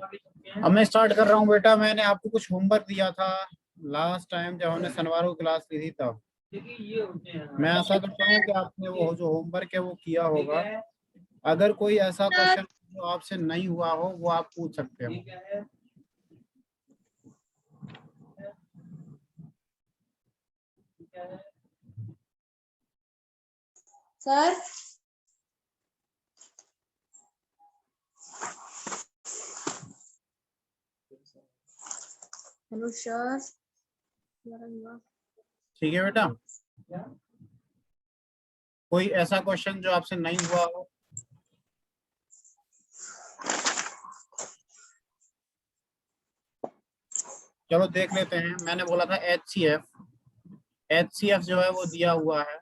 अब मैं स्टार्ट कर रहा हूँ बेटा। मैंने आपको कुछ होमवर्क दिया था लास्ट टाइम जब हमने शनिवार को क्लास ली थी तब। मैं आशा करता हूँ कि आपने वो जो होमवर्क है वो किया होगा। अगर कोई ऐसा क्वेश्चन जो आपसे नहीं हुआ हो वो आप पूछ सकते हो। Sir hello sir. ठीक है बेटा। कोई ऐसा क्वेश्चन जो आपसे नहीं हुआ हो? चलो देख लेते हैं। मैंने बोला था HCF जो है वो दिया हुआ है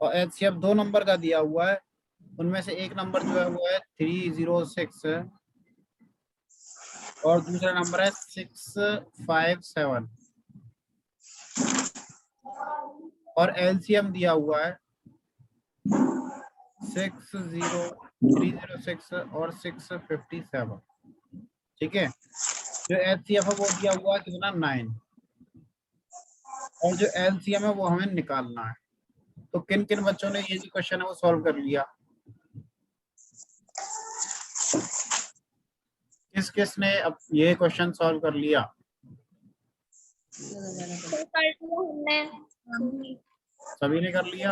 और HCF 2 नंबर का दिया हुआ है। उनमें से एक नंबर जो है वो है 306 और दूसरा नंबर है 657 और LCM दिया हुआ है 306 और 657। ठीक है। जो HCF है वो दिया हुआ है कितना 9 और जो LCM है वो हमें निकालना है। तो किन किन बच्चों ने ये जो क्वेश्चन है वो सॉल्व कर लिया? किस किस ने अब ये क्वेश्चन सॉल्व कर लिया? सभी ने कर लिया?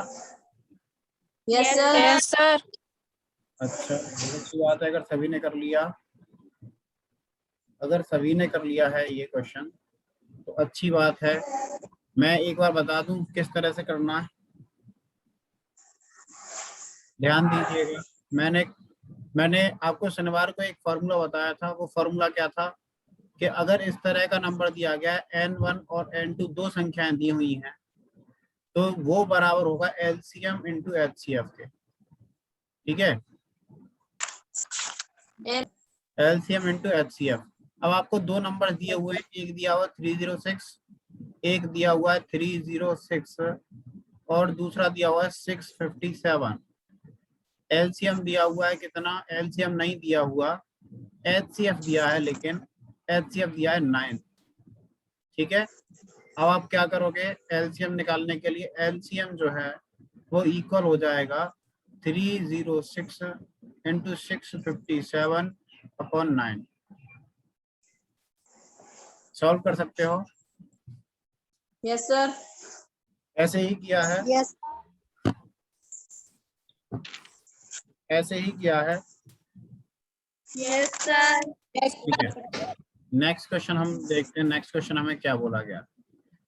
Yes sir. Yes sir. अच्छा, बहुत अच्छी बात है अगर सभी ने कर लिया। अगर सभी ने कर लिया है ये क्वेश्चन तो अच्छी बात है। मैं एक बार बता दूं किस तरह से करना है, ध्यान दीजिएगा। मैंने आपको शनिवार को एक फॉर्मूला बताया था। वो फॉर्मूला क्या था कि अगर इस तरह का नंबर दिया गया है N1 और N2 दो संख्याएं दी हुई हैं तो वो बराबर होगा LCM इंटू HCF के। ठीक है, LCM इंटू HCF। अब आपको दो नंबर दिए हुए हैं, एक दिया हुआ 306, एक दिया हुआ है 306 और दूसरा दिया हुआ है 657। LCM दिया हुआ है कितना? LCM नहीं दिया हुआ, HCF दिया है, लेकिन HCF दिया है 9। ठीक है। अब आप क्या करोगे LCM निकालने के लिए? LCM जो है वो इक्वल हो जाएगा 306 इंटू 657 अपॉन 9। सॉल्व कर सकते हो? Yes sir. ऐसे ही किया है? यस ऐसे ही किया है? Yes sir. ठीक है। नेक्स्ट क्वेश्चन हम देखते हैं। नेक्स्ट क्वेश्चन हमें क्या बोला गया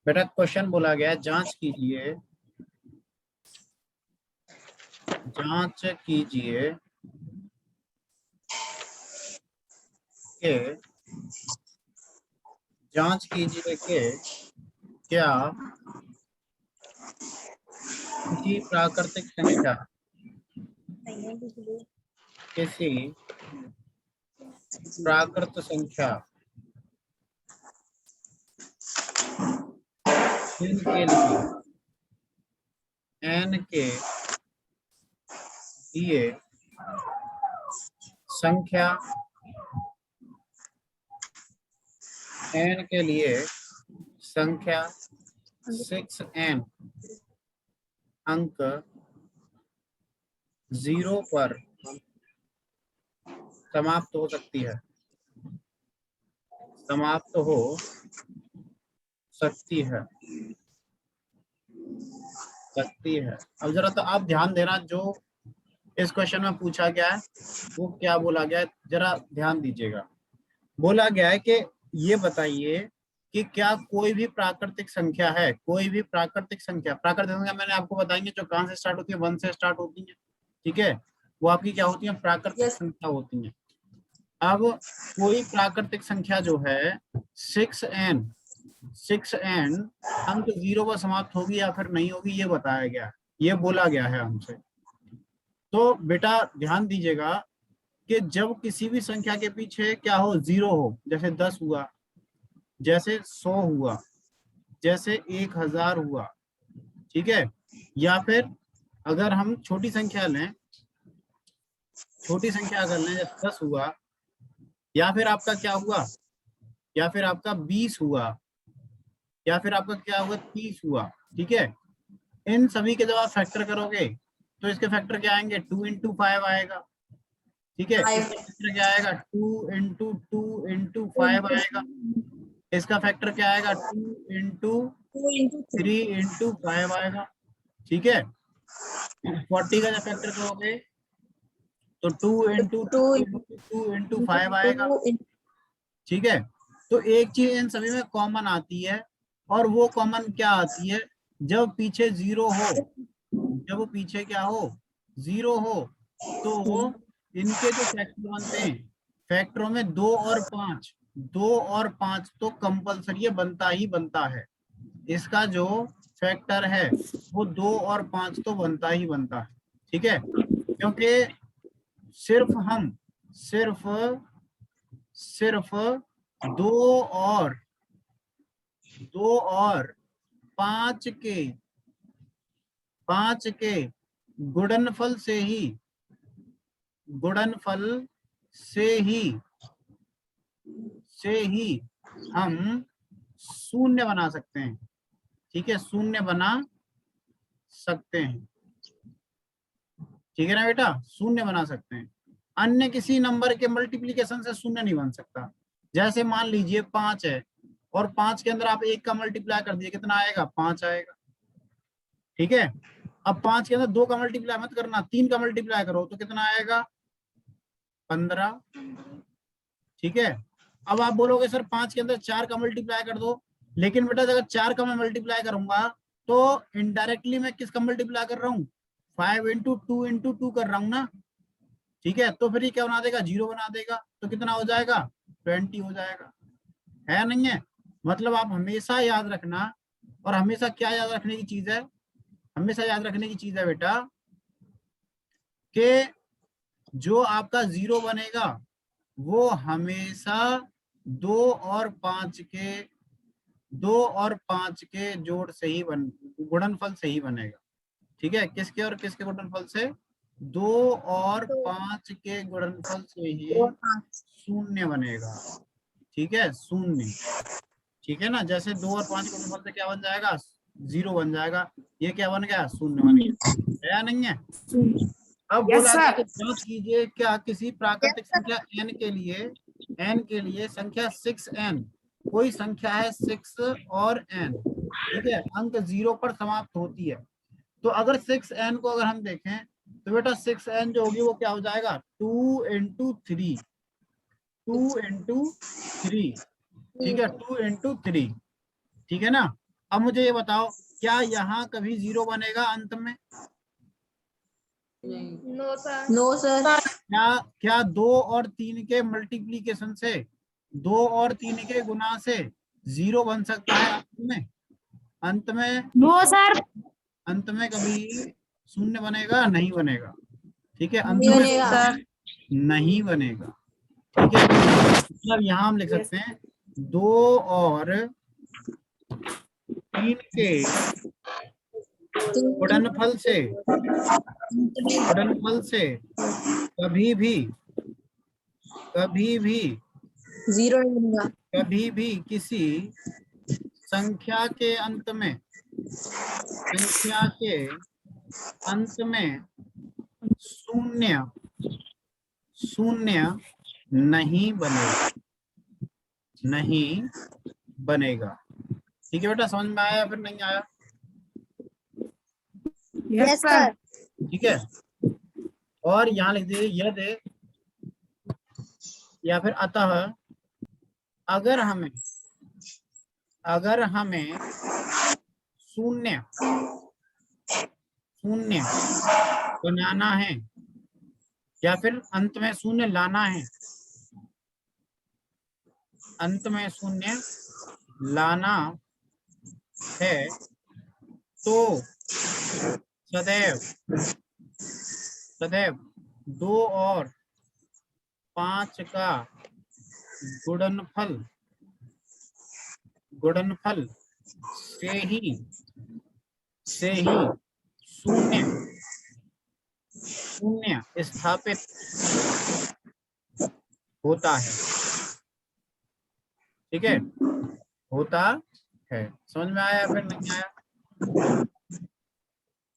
बेटा? क्वेश्चन बोला गया जांच कीजिए कि जांच कीजिए कि क्या किसी प्राकृतिक संख्या किसी प्राकृत संख्या n के लिए संख्या n के लिए संख्या 6n अंक 0 पर समाप्त हो सकती है। समाप्त हो सकती है। अब जरा तो आप ध्यान देना, जो इस क्वेश्चन में पूछा गया है वो क्या बोला गया है, जरा ध्यान दीजिएगा। बोला गया है कि ये बताइए कि क्या कोई भी प्राकृतिक संख्या है, कोई भी प्राकृतिक संख्या मैंने आपको बताएंगे जो कहां से स्टार्ट होती है, 1 से स्टार्ट होती है। ठीक है, वो आपकी क्या होती है? प्राकृतिक संख्या होती है। अब कोई प्राकृतिक संख्या जो है 6n अंक 0 पर समाप्त होगी या फिर नहीं होगी, ये बताया गया है, ये बोला गया है हमसे। तो बेटा ध्यान दीजिएगा कि जब किसी भी संख्या के पीछे क्या हो, 0 हो, जैसे 10 हुआ, जैसे 100 हुआ, जैसे 1000 हुआ, ठीक है, या फिर अगर हम छोटी संख्या लें, छोटी संख्या अगर लें जैसे 10 हुआ, या फिर आपका क्या हुआ, या फिर आपका 20 हुआ, या फिर आपका क्या हुआ 30 हुआ। ठीक है, इन सभी के जब आप फैक्टर करोगे तो इसके फैक्टर क्या आएंगे, 2 into 5 आएगा। ठीक है, इसका फैक्टर क्या आएगा, 2 into 2 into 5 आएगा। इसका फैक्टर क्या आएगा, 2 into 3 into 5 आएगा। ठीक है, 40 का जब फैक्टर करोगे तो 2 into 2 into 5 आएगा। ठीक है, तो एक चीज इन सभी में कॉमन आती है, और वो कॉमन क्या आती है, जब पीछे 0 हो, जब वो पीछे क्या हो, 0 हो, तो इनके जो फैक्टर बनते हैं, फैक्टरों में 2 और 5, 2 और 5 तो कंपलसरी बनता ही बनता है। इसका जो फैक्टर है वो 2 और 5 तो बनता ही बनता है। ठीक है, क्योंकि सिर्फ हम सिर्फ सिर्फ 2 और 5 के गुणनफल से ही हम शून्य बना सकते हैं। ठीक है, शून्य बना सकते हैं। ठीक है ना बेटा, शून्य बना सकते हैं। अन्य किसी नंबर के मल्टीप्लीकेशन से शून्य नहीं बन सकता। जैसे मान लीजिए 5 है और 5 के अंदर आप 1 का मल्टीप्लाई कर दिए, कितना आएगा, 5 आएगा। ठीक है, अब 5 के अंदर 2 का मल्टीप्लाई मत करना, 3 का मल्टीप्लाई करो तो कितना आएगा, 15। ठीक है, अब आप बोलोगे सर 5 के अंदर 4 का मल्टीप्लाई कर दो, लेकिन बेटा अगर 4 का मैं मल्टीप्लाई करूंगा तो इनडायरेक्टली मैं किसका मल्टीप्लाई कर रहा हूँ, 5 into 2 into 2 कर रहा हूँ ना। ठीक है, तो फिर ये क्या बना देगा, 0 बना देगा, तो कितना हो जाएगा, 20 हो जाएगा। है नहीं है, मतलब आप हमेशा याद रखना, और हमेशा क्या याद रखने की चीज है, हमेशा याद रखने की चीज है बेटा कि जो आपका 0 बनेगा वो हमेशा 2 और 5 के जोड़ से ही गुणनफल से ही बनेगा। ठीक है, किसके और किसके गुणनफल से, 2 और 5 के गुणनफल से ही शून्य बनेगा। ठीक है, शून्य। ठीक है ना, जैसे 2 और 5 के गुणनफल से क्या बन जाएगा, 0 बन जाएगा। ये क्या बन गया, शून्य बन गया। है या नहीं है। अब बोला गया कि जांच कीजिए क्या किसी प्राकृतिक संख्या n के लिए संख्या 6n, कोई संख्या है 6 और n, ठीक है, अंक 0 पर समाप्त होती है। तो अगर 6n को अगर हम देखें तो बेटा 6n जो होगी वो क्या हो जाएगा, 2 into 3, 2 into 3। ठीक है, 2 into 3। ठीक है ना। अब मुझे ये बताओ, क्या यहाँ कभी 0 बनेगा अंत में, नो सर। क्या 2 और 3 के मल्टीप्लीकेशन से, 2 और 3 के गुना से 0 बन सकता है अंत में नो सर। अंत में कभी शून्य बनेगा, नहीं बनेगा। ठीक है, अंत नहीं में बनेगा। नहीं बनेगा। ठीक है, मतलब यहाँ हम लिख सकते हैं 2 और 3 के गुणनफल से कभी भी 0 नहीं बनेगा। कभी भी किसी संख्या के अंत में शून्य नहीं बनेगा। ठीक है बेटा, समझ में आया फिर नहीं आया। Yes sir. ठीक है, और यहाँ लिख दीजिए यदि या फिर अतः अगर हमें शून्य बनाना है या फिर अंत में शून्य लाना है, तो सदैव 2 और 5 का गुणनफल से ही शून्य स्थापित होता है। ठीक है, होता है। समझ में आया या फिर नहीं आया?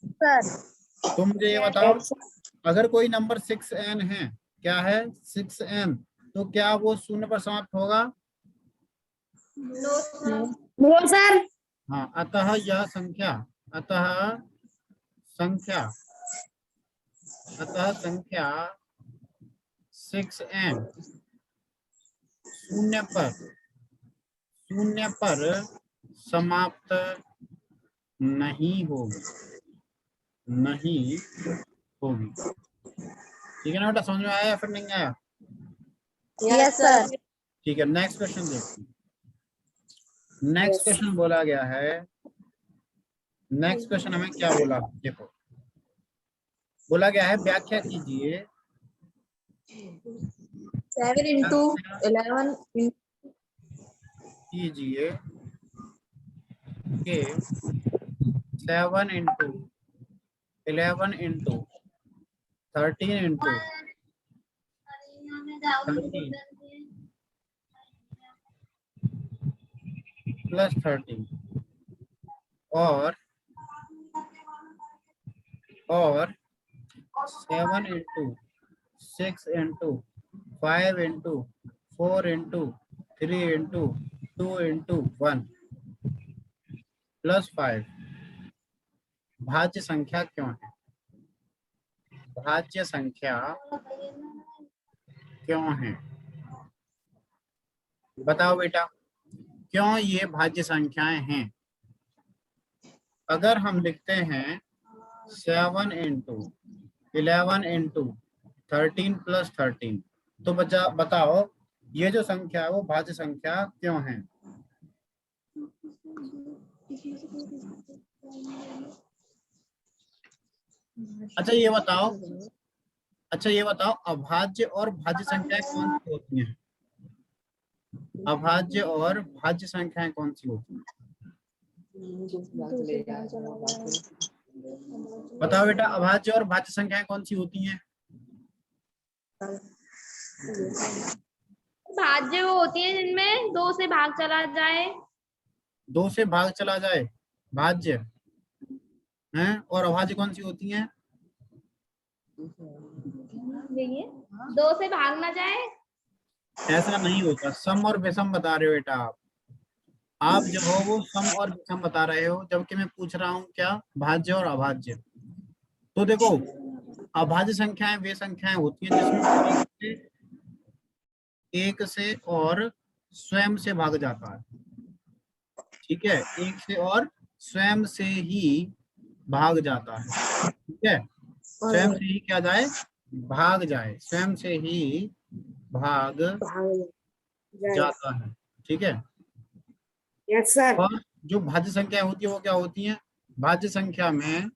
सर तो मुझे ये बताओ, अगर कोई नंबर 6n है, क्या है 6n, तो क्या वो शून्य पर समाप्त होगा? No sir. हाँ, अतः यह संख्या, अतः संख्या, अतः संख्या 6n शून्य पर समाप्त नहीं होगी, नहीं होगी। ठीक है ना बेटा, समझ में आया या फिर नहीं आया? Yes sir. ठीक है, नेक्स्ट क्वेश्चन देखते हैं। नेक्स्ट क्वेश्चन बोला गया है, नेक्स्ट क्वेश्चन हमें क्या बोला, देखो बोला गया है, व्याख्या कीजिए 7 into 11 कीजिए कि 7 into 11 into 13 into 13 प्लस 13 और 7 into 6 into 5 into 4 into 3 into 2 into 1 plus 5 भाज्य संख्या क्यों है? भाज्य संख्या क्यों है? बताओ बेटा, क्यों ये भाज्य संख्याएं हैं? अगर हम लिखते हैं 7 into 11 into 13 प्लस 13, तो बताओ ये जो संख्या है वो भाज्य संख्या क्यों है? अच्छा ये बताओ, अभाज्य और भाज्य संख्याएं कौन सी होती हैं? अभाज्य और भाज्य संख्याएं कौन सी होती हैं? बताओ बेटा, अभाज्य और भाज्य संख्याएं कौन सी होती हैं? भाज्य वो होती है जिनमें 2 से भाग चला जाए। 2 से भाग चला जाए भाज्य हैं, और अभाज्य कौन सी होती हैं? 2 से भाग ना जाए। ऐसा नहीं होता, सम और विषम बता रहे हो बेटा आप जो हो वो सम और विषम बता रहे हो, जबकि मैं पूछ रहा हूँ क्या, भाज्य और अभाज्य। तो देखो, अभाज्य संख्याएं वे संख्याएं होती हैं जिसमें एक से और स्वयं से भाग जाता है। ठीक है, एक से और स्वयं से ही भाग जाता है। ठीक है, स्वयं से ही क्या जाए, भाग जाए, स्वयं से ही भाग जाता है। ठीक है, यस सर। और जो भाज्य संख्या होती है वो क्या होती है? भाज्य संख्या में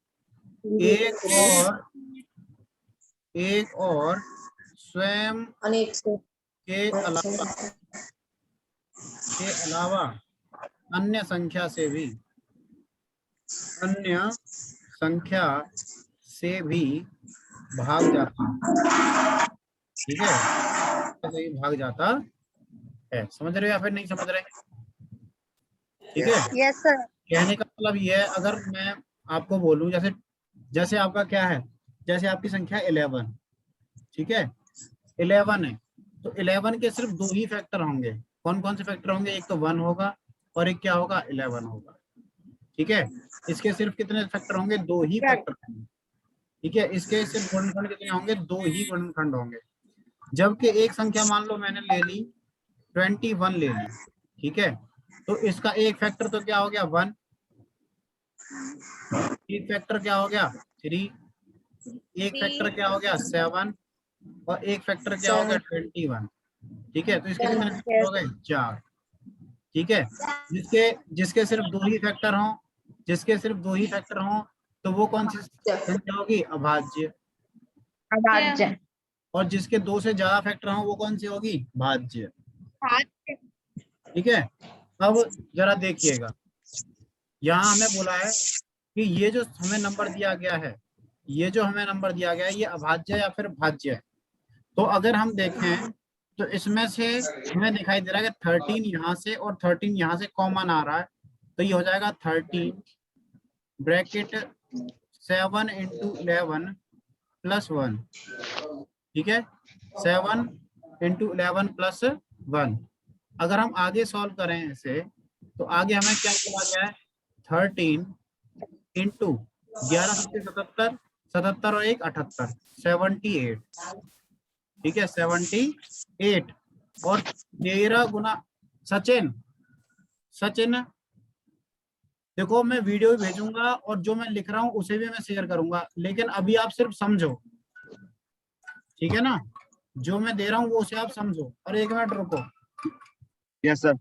एक और स्वयं अनेक से के अलावा अन्य संख्या से भी भाग जाता है। ठीक है, ऐसे ही भाग जाता है। समझ रहे हो या फिर नहीं समझ रहे? ठीक है, यस सर। कहने का मतलब ये है, अगर मैं आपको बोलूं जैसे आपका क्या है, जैसे आपकी संख्या 11, ठीक है 11 है, तो 11 के सिर्फ 2 ही फैक्टर होंगे। कौन कौन से फैक्टर होंगे? एक तो 1 होगा और एक क्या होगा, 11 होगा। ठीक है, इसके सिर्फ कितने फैक्टर होंगे? 2 ही फैक्टर होंगे। ठीक है, इसके सिर्फ गुणनखंड कितने होंगे? 2 ही गुणनखंड होंगे। जबकि एक संख्या मान लो मैंने ले ली 21 ले ली, ठीक है, तो इसका एक फैक्टर तो क्या हो गया 1, एक फैक्टर क्या हो गया 3, एक फैक्टर क्या हो गया 7 और एक फैक्टर क्या हो गया 21। ठीक है, तो इसके कितने फैक्टर हो गए? 4। ठीक है, जिसके सिर्फ 2 ही फैक्टर हों, तो वो कौन सी संख्या होगी? अभाज्य। अभाज्य। और जिसके 2 से ज्यादा फैक्टर हों वो कौन सी होगी? भाज्य। ठीक है, अब जरा देखिएगा, यहाँ हमें बोला है कि ये जो हमें नंबर दिया गया है, ये अभाज्य है या फिर भाज्य है। तो अगर हम देखें तो इसमें से हमें दिखाई दे रहा है कि 13 यहाँ से और 13 यहाँ से कॉमन आ रहा है, तो ये हो जाएगा 13 ब्रैकेट 7 इंटू 11 प्लस 1। ठीक है, 7 इंटू 11 प्लस 1। अगर हम आगे सॉल्व करें इसे, तो आगे हमें क्या मिला गया है, 13 इंटू 11 सत्ते 77, 77 और 1 78, 78। ठीक है, 78 और 13 गुना, सचिन सचिन देखो मैं वीडियो भी भेजूंगा और जो मैं लिख रहा हूँ उसे भी मैं शेयर करूंगा, लेकिन अभी आप सिर्फ समझो, ठीक है ना, जो मैं दे रहा हूँ वो उसे आप समझो। और 1 मिनट रुको। Yes sir.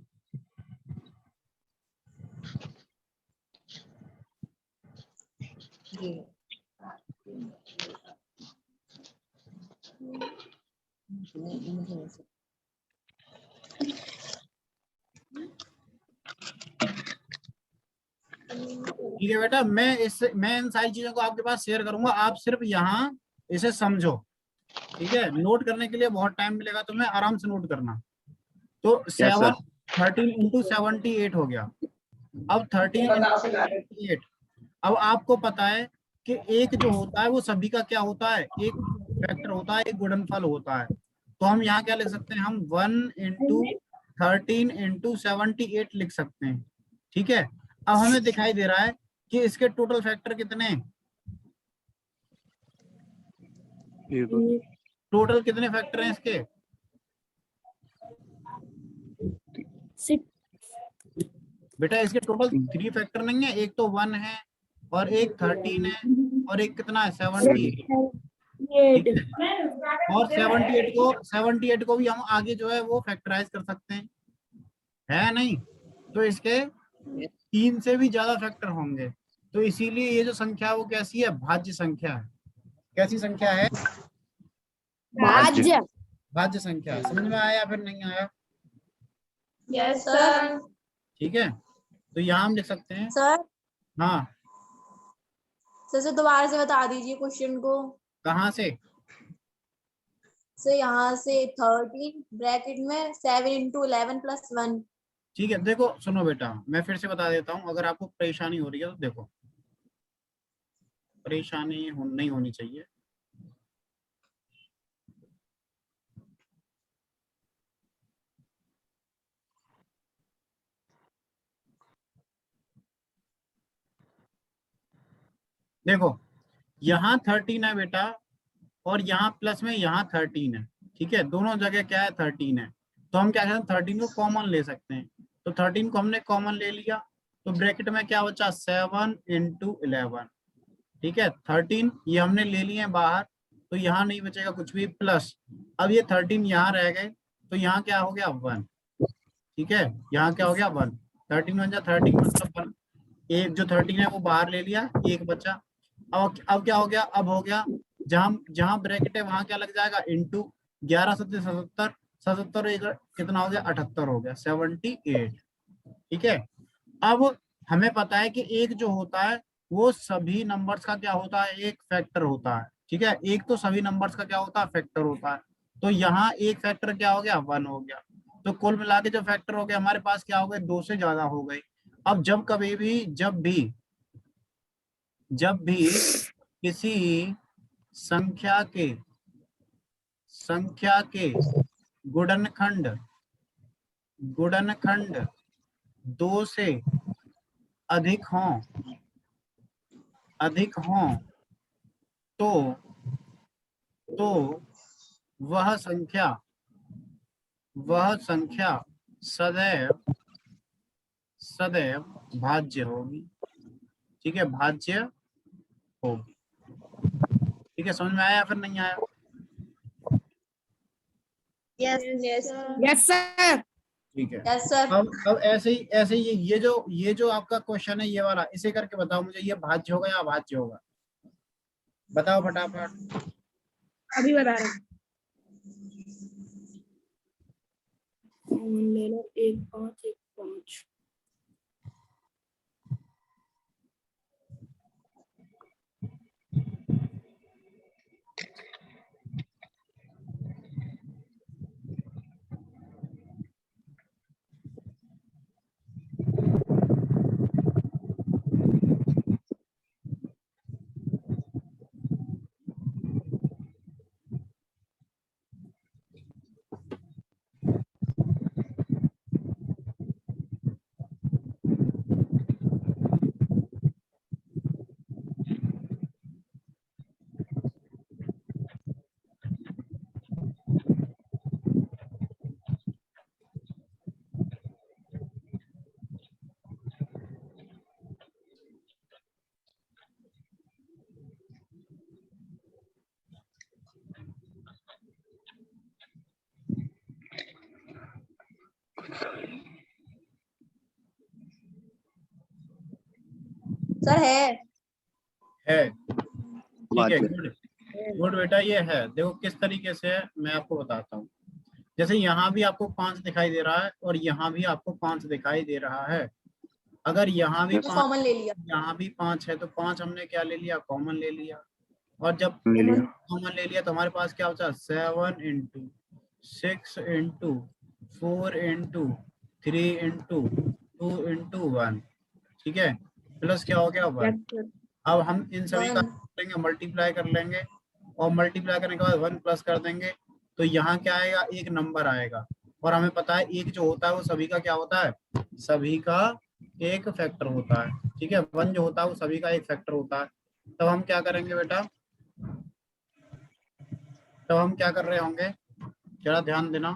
ठीक है बेटा, मैं इन सारी चीजों को आपके पास शेयर करूंगा, आप सिर्फ यहाँ इसे समझो। ठीक है, नोट करने के लिए बहुत टाइम मिलेगा तुम्हें, आराम से नोट करना। तो यस सर। 13 इंटू 78 हो गया। अब 13 इंटू 78, अब आपको पता है कि एक जो होता है वो सभी का क्या होता है, एक फैक्टर होता है, एक गुणनफल होता है। तो हम यहाँ क्या लिख सकते हैं, हम 1 इंटू 13 इंटू 78 लिख सकते हैं। ठीक है, अब हमें दिखाई दे रहा है कि इसके टोटल फैक्टर कितने हैं, टोटल कितने फैक्टर हैं इसके। बेटा इसके टोटल 3 फैक्टर नहीं है, एक तो 1 है और एक 13 है और एक कितना है 70। ठीक है, और 78 को भी हम आगे जो है वो फैक्टराइज कर सकते हैं, है नहीं। तो इसके 3 से भी ज्यादा फैक्टर होंगे, तो इसीलिए ये जो संख्या है वो कैसी है, भाज्य संख्या है। कैसी संख्या है, भाज्य। भाज्य संख्या है। समझ में आया या फिर नहीं आया। Yes sir. ठीक है, तो यहाँ हम लिख सकते हैं। सर हाँ, सर दोबारा से बता दीजिए क्वेश्चन को। कहाँ से, सर यहाँ से 13 ब्रैकेट में 7 इंटू 11 प्लस 1। ठीक है, देखो सुनो बेटा, मैं फिर से बता देता हूँ, अगर आपको परेशानी हो रही है तो देखो, परेशानी नहीं होनी चाहिए। देखो यहाँ 13 है बेटा, और यहाँ प्लस में यहाँ 13 है। ठीक है, दोनों जगह क्या है, 13 है। तो हम क्या करें, 13 को कॉमन ले सकते हैं। तो 13 को हमने कॉमन ले लिया, तो ब्रैकेट में क्या बचा, 7 इंटू 11। ठीक है, 13 ये हमने ले लिए हैं बाहर, तो यहाँ नहीं बचेगा कुछ भी, प्लस अब ये 13 यहाँ रह गए, तो यहाँ क्या हो गया, 1। ठीक है, यहाँ क्या हो गया, 1। 13 बन जा 13 मतलब 1। एक जो 13 है वो बाहर ले लिया, एक बचा। अब क्या हो गया, अब हो गया, जहां जहां ब्रैकेट है वहां क्या लग जाएगा, इंटू 11 सत्ते 77, 77 एक कितना हो गया, 78 हो गया, 78। ठीक है, अब हमें पता है कि एक जो होता है वो सभी नंबर्स का क्या होता है, एक फैक्टर होता है। ठीक है, एक तो सभी नंबर्स का क्या होता है, फैक्टर होता है। तो यहाँ एक फैक्टर क्या हो गया, 1 हो गया। तो कुल मिला के जो फैक्टर हो गए हमारे पास क्या हो गए, 2 से ज्यादा हो गए। अब जब कभी भी जब भी किसी संख्या के गुणनखंड 2 से अधिक हों तो तो वह संख्या सदैव भाज्य होगी। ठीक है, भाज्य होगी। ठीक है, समझ में आया या फिर नहीं आया। Yes sir. ठीक है, यस सर। अब ऐसे ही ये जो आपका क्वेश्चन है ये वाला, इसे करके बताओ मुझे, ये भाज्य होगा या अभाज्य होगा, बताओ फटाफट। अभी बता रहे हैं। ले लो 1 5 1 5। सर है। है, ठीक है, गुड गुड बेटा, ये है। देखो किस तरीके से है, मैं आपको बताता हूँ। जैसे यहाँ भी आपको 5 दिखाई दे रहा है और यहाँ भी आपको 5 दिखाई दे रहा है। अगर यहाँ भी Yes. 5, कॉमन ले लिया। यहाँ भी 5 है तो 5 हमने क्या ले लिया, कॉमन ले लिया। और जब ले लिया। कॉमन ले लिया तो हमारे पास क्या बचा, 7 into 6 into 4 into 3 into 2 into 1, ठीक है, प्लस क्या हो गया 1। अब हम इन सभी का 1 करेंगे, मल्टीप्लाई कर लेंगे और मल्टीप्लाई करने के बाद 1 प्लस कर देंगे तो यहाँ क्या आएगा, एक नंबर आएगा। और हमें पता है एक जो होता है वो सभी का क्या होता है, सभी का एक फैक्टर होता है, ठीक है। 1 जो होता है वो सभी का एक फैक्टर होता है। तब हम क्या करेंगे बेटा, तब हम क्या कर रहे होंगे, जरा ध्यान देना।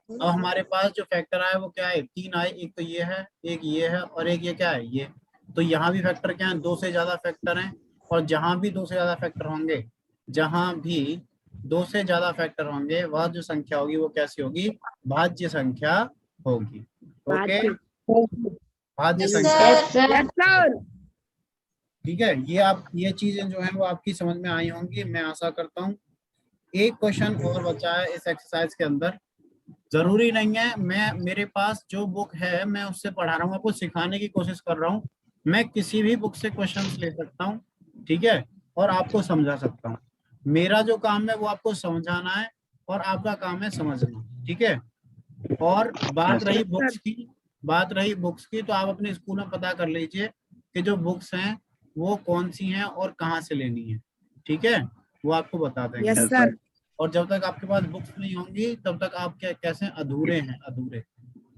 अब हमारे पास जो फैक्टर आए वो क्या है, 3 आए। एक तो ये है, एक ये है और एक ये क्या है, ये। तो यहाँ भी फैक्टर क्या है, 2 से ज्यादा फैक्टर हैं। और जहां भी 2 से ज्यादा फैक्टर होंगे, जहां भी 2 से ज्यादा फैक्टर होंगे, वह जो संख्या होगी वो कैसी होगी, भाज्य संख्या होगी। ओके, भाज्य यस संख्या, सर। ठीक है। ये चीजें जो है वो आपकी समझ में आई होंगी, मैं आशा करता हूँ। एक क्वेश्चन और बचा है इस एक्सरसाइज के अंदर। जरूरी नहीं है, मैं मेरे पास जो बुक है मैं उससे पढ़ा रहा हूँ, आपको सिखाने की कोशिश कर रहा हूँ। मैं किसी भी बुक से क्वेश्चंस ले सकता हूँ, ठीक है, और आपको समझा सकता हूँ। मेरा जो काम है वो आपको समझाना है और आपका काम है समझना, ठीक है। और बात Yes, रही बुक्स की, तो आप अपने स्कूल में पता कर लीजिए कि जो बुक्स हैं वो कौन सी हैं और कहाँ से लेनी है, ठीक है, वो आपको बता देंगे। Yes, sir. और जब तक आपके पास बुक्स नहीं होंगी तब तक आप क्या कैसे अधूरे हैं, अधूरे,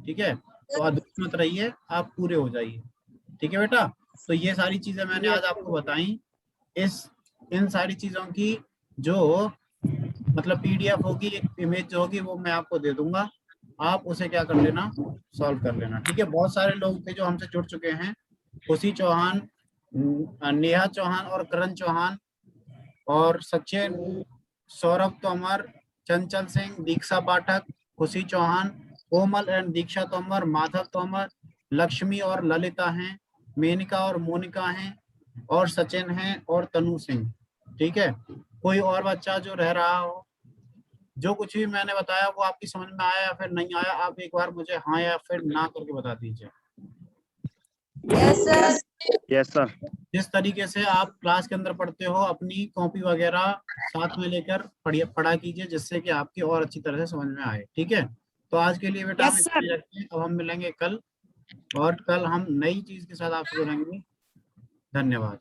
ठीक है। तो अधूरे मत रहिए, आप पूरे हो जाइए, ठीक है बेटा। तो ये सारी चीजें मैंने आज आपको बताई। इन सारी चीजों की जो मतलब पीडीएफ होगी, एक इमेज जो होगी वो मैं आपको दे दूंगा, आप उसे क्या कर लेना, सॉल्व कर लेना, ठीक है। बहुत सारे लोग थे जो हमसे जुड़ चुके हैं, खुशी चौहान, नेहा चौहान और करण चौहान और सचिन, सौरभ तोमर, चंचल सिंह, दीक्षा पाठक, खुशी चौहान, कोमल एंड दीक्षा तोमर, माधव तोमर, लक्ष्मी और ललिता हैं, मेनका और मोनिका हैं, और सचिन हैं और तनु सिंह, ठीक है। कोई और बच्चा जो रह रहा हो, जो कुछ भी मैंने बताया वो आपकी समझ में आया या फिर नहीं आया, आप एक बार मुझे हाँ या फिर ना करके बता दीजिए। Yes sir. Yes, sir. जिस तरीके से आप क्लास के अंदर पढ़ते हो, अपनी कॉपी वगैरह साथ में लेकर पढ़ा कीजिए, जिससे कि आपकी और अच्छी तरह से समझ में आए, ठीक है। तो आज के लिए बेटा हम इतना ही रखते हैं, अब हम मिलेंगे कल, और कल हम नई चीज के साथ आपसे जुड़ेंगे। धन्यवाद।